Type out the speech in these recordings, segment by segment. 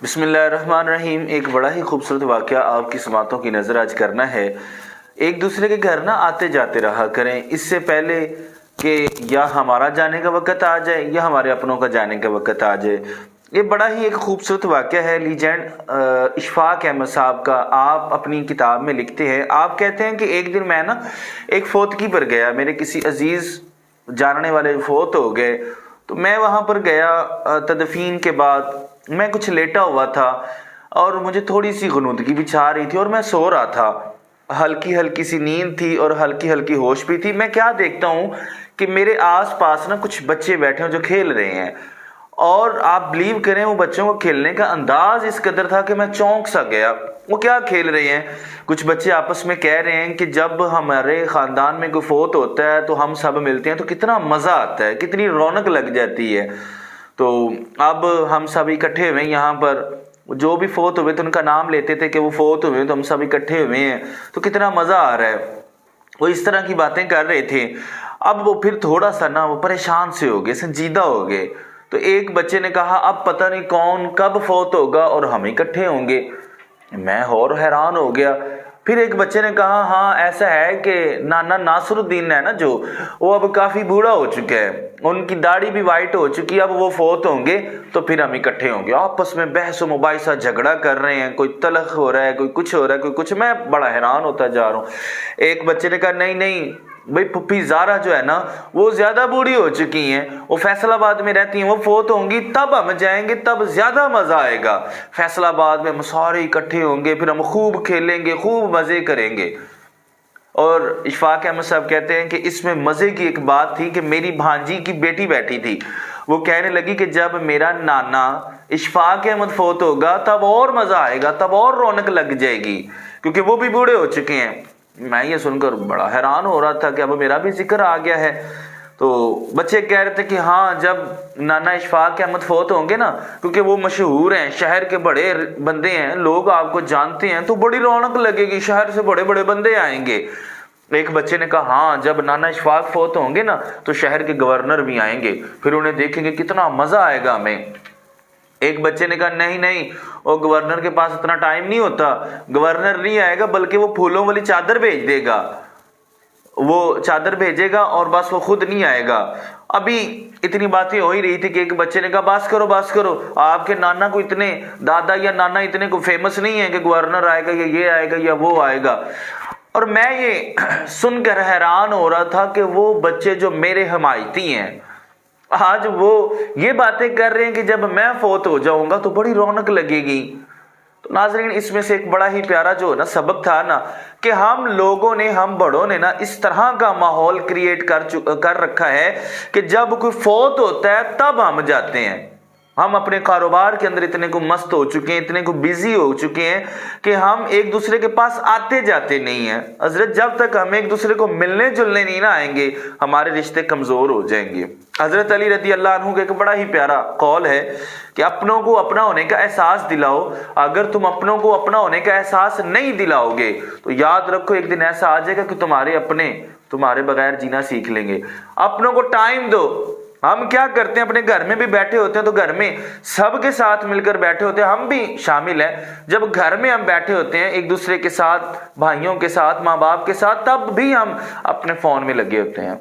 بسم اللہ الرحمن الرحیم۔ ایک بڑا ہی خوبصورت واقعہ آپ کی سماعتوں کی نظر آج کرنا ہے۔ ایک دوسرے کے گھر نہ آتے جاتے رہا کریں، اس سے پہلے کہ یا ہمارا جانے کا وقت آ جائے یا ہمارے اپنوں کا جانے کا وقت آ جائے۔ یہ بڑا ہی ایک خوبصورت واقعہ ہے لیجنڈ اشفاق احمد صاحب کا۔ آپ اپنی کتاب میں لکھتے ہیں، آپ کہتے ہیں کہ ایک دن میں ایک فوتگی پر گیا، میرے کسی عزیز جاننے والے فوت ہو گئے، تو میں وہاں پر گیا۔ تدفین کے بعد میں کچھ لیٹا ہوا تھا اور مجھے تھوڑی سی غنودگی بھی چھا رہی تھی اور میں سو رہا تھا، ہلکی ہلکی سی نیند تھی اور ہلکی ہلکی ہوش بھی تھی۔ میں کیا دیکھتا ہوں کہ میرے آس پاس کچھ بچے بیٹھے ہیں جو کھیل رہے ہیں، اور آپ بلیو کریں وہ بچوں کو کھیلنے کا انداز اس قدر تھا کہ میں چونک سا گیا۔ وہ کیا کھیل رہے ہیں؟ کچھ بچے آپس میں کہہ رہے ہیں کہ جب ہمارے خاندان میں کوئی فوت ہوتا ہے تو ہم سب ملتے ہیں تو کتنا مزہ آتا ہے، کتنی رونق لگ جاتی ہے۔ تو اب ہم سب اکٹھے ہوئے یہاں پر، جو بھی فوت ہوئے تو ان کا نام لیتے تھے کہ وہ فوت ہوئے تو ہم سب اکٹھے ہوئے ہیں، تو کتنا مزہ آ رہا ہے۔ وہ اس طرح کی باتیں کر رہے تھے۔ اب وہ پھر تھوڑا سا وہ پریشان سے ہو گئے، سنجیدہ ہو گئے۔ تو ایک بچے نے کہا اب پتہ نہیں کون کب فوت ہوگا اور ہم اکٹھے ہوں گے۔ میں اور حیران ہو گیا۔ پھر ایک بچے نے کہا ہاں ایسا ہے کہ نانا ناصر الدین ہے جو وہ اب کافی بوڑھا ہو چکا ہے، ان کی داڑھی بھی وائٹ ہو چکی ہے، اب وہ فوت ہوں گے تو پھر ہم اکٹھے ہوں گے۔ آپس میں بحث و مباحثہ جھگڑا کر رہے ہیں، کوئی تلخ ہو رہا ہے، کوئی کچھ ہو رہا ہے، کوئی کچھ۔ میں بڑا حیران ہوتا جا رہا ہوں۔ ایک بچے نے کہا نہیں بھئی پھپھی زارا جو ہے وہ زیادہ بوڑھی ہو چکی ہیں، وہ فیصل آباد میں رہتی ہیں، وہ فوت ہوں گی تب ہم جائیں گے، تب زیادہ مزہ آئے گا۔ فیصل آباد میں ہم سارے اکٹھے ہوں گے، پھر ہم خوب کھیلیں گے، خوب مزے کریں گے۔ اور اشفاق احمد صاحب کہتے ہیں کہ اس میں مزے کی ایک بات تھی کہ میری بھانجی کی بیٹی بیٹھی تھی، وہ کہنے لگی کہ جب میرا نانا اشفاق احمد فوت ہوگا تب اور مزہ آئے گا، تب اور رونق لگ جائے گی، کیونکہ وہ بھی بوڑھے ہو چکے ہیں۔ میں یہ سن کر بڑا حیران ہو رہا تھا کہ اب میرا بھی ذکر آ گیا ہے۔ تو بچے کہہ رہے تھے کہ ہاں جب نانا اشفاق احمد فوت ہوں گے کیونکہ وہ مشہور ہیں، شہر کے بڑے بندے ہیں، لوگ آپ کو جانتے ہیں، تو بڑی رونق لگے گی، شہر سے بڑے بڑے بندے آئیں گے۔ ایک بچے نے کہا ہاں جب نانا اشفاق فوت ہوں گے تو شہر کے گورنر بھی آئیں گے، پھر انہیں دیکھیں گے، کتنا مزہ آئے گا ہمیں۔ ایک بچے نے کہا نہیں وہ گورنر کے پاس اتنا ٹائم نہیں ہوتا، گورنر نہیں آئے گا بلکہ وہ پھولوں والی چادر بھیج دے گا، وہ چادر بھیجے گا اور بس وہ خود نہیں آئے گا۔ ابھی اتنی باتیں ہو ہی رہی تھی کہ ایک بچے نے کہا بس کرو، آپ کے نانا کو اتنے دادا یا نانا اتنے کو فیمس نہیں ہے کہ گورنر آئے گا یا یہ آئے گا یا وہ آئے گا۔ اور میں یہ سن کر حیران ہو رہا تھا کہ وہ بچے جو میرے حمایتی ہیں آج وہ یہ باتیں کر رہے ہیں کہ جب میں فوت ہو جاؤں گا تو بڑی رونق لگے گی۔ تو ناظرین اس میں سے ایک بڑا ہی پیارا جو سبق تھا کہ ہم لوگوں نے، ہم بڑوں نے اس طرح کا ماحول کریٹ کر رکھا ہے کہ جب کوئی فوت ہوتا ہے تب ہم جاتے ہیں۔ ہم اپنے کاروبار کے اندر اتنے کو مست ہو چکے ہیں، اتنے کو بیزی ہو چکے ہیں کہ ہم ایک دوسرے کے پاس آتے جاتے نہیں ہیں۔ حضرت جب تک ہم ایک دوسرے کو ملنے جلنے نہیں آئیں گے ہمارے رشتے کمزور ہو جائیں گے۔ حضرت علی رضی اللہ عنہ کا ایک بڑا ہی پیارا قول ہے کہ اپنوں کو اپنا ہونے کا احساس دلاؤ، اگر تم اپنوں کو اپنا ہونے کا احساس نہیں دلاؤ گے تو یاد رکھو ایک دن ایسا آ جائے گا کہ تمہارے اپنے تمہارے بغیر جینا سیکھ لیں گے۔ اپنوں کو ٹائم دو۔ ہم کیا کرتے ہیں، اپنے گھر میں بھی بیٹھے ہوتے ہیں تو گھر میں سب کے ساتھ مل کر بیٹھے ہوتے ہیں، ہم بھی شامل ہیں۔ جب گھر میں ہم بیٹھے ہوتے ہیں ایک دوسرے کے ساتھ، بھائیوں کے ساتھ، ماں باپ کے ساتھ، تب بھی ہم اپنے فون میں لگے ہوتے ہیں،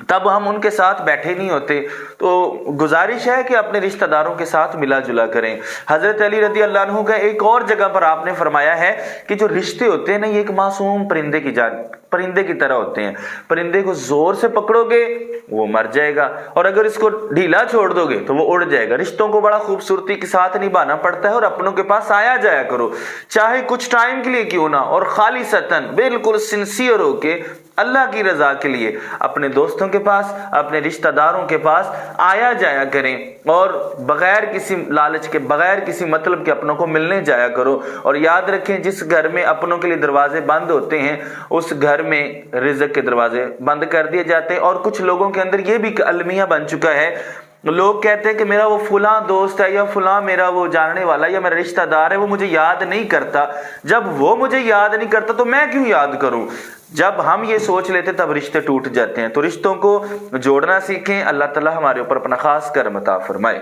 تب ہم ان کے ساتھ بیٹھے نہیں ہوتے۔ تو گزارش ہے کہ اپنے رشتہ داروں کے ساتھ ملا جلا کریں۔ حضرت علی رضی اللہ عنہ کا ایک اور جگہ پر آپ نے فرمایا ہے کہ جو رشتے ہوتے ہیں یہ ایک معصوم پرندے کی طرح ہوتے ہیں۔ پرندے کو زور سے پکڑو گے وہ مر جائے گا، اور اگر اس کو ڈھیلا چھوڑ دو گے تو وہ اڑ جائے گا۔ رشتوں کو بڑا خوبصورتی کے ساتھ نبھانا پڑتا ہے، اور اپنوں کے پاس آیا جایا کرو، چاہے کچھ ٹائم کے لیے کیوں نہ، اور خالصتاً بالکل سنسیئر ہو کے اللہ کی رضا کے لیے اپنے دوستوں کے پاس، اپنے رشتہ داروں کے پاس آیا جایا کریں، اور بغیر کسی لالچ کے، بغیر کسی مطلب کے اپنوں کو ملنے جایا کرو۔ اور یاد رکھیں جس گھر میں اپنوں کے لیے دروازے بند ہوتے ہیں اس گھر میں رزق کے دروازے بند کر دیے جاتے ہیں۔ اور کچھ لوگوں کے اندر یہ بھی المیہ بن چکا ہے، لوگ کہتے ہیں کہ میرا وہ فلاں دوست ہے یا فلاں میرا وہ جاننے والا یا میرا رشتہ دار ہے وہ مجھے یاد نہیں کرتا، جب وہ مجھے یاد نہیں کرتا تو میں کیوں یاد کروں۔ جب ہم یہ سوچ لیتے تب رشتے ٹوٹ جاتے ہیں۔ تو رشتوں کو جوڑنا سیکھیں۔ اللہ تعالی ہمارے اوپر اپنا خاص کرم عطا فرمائے۔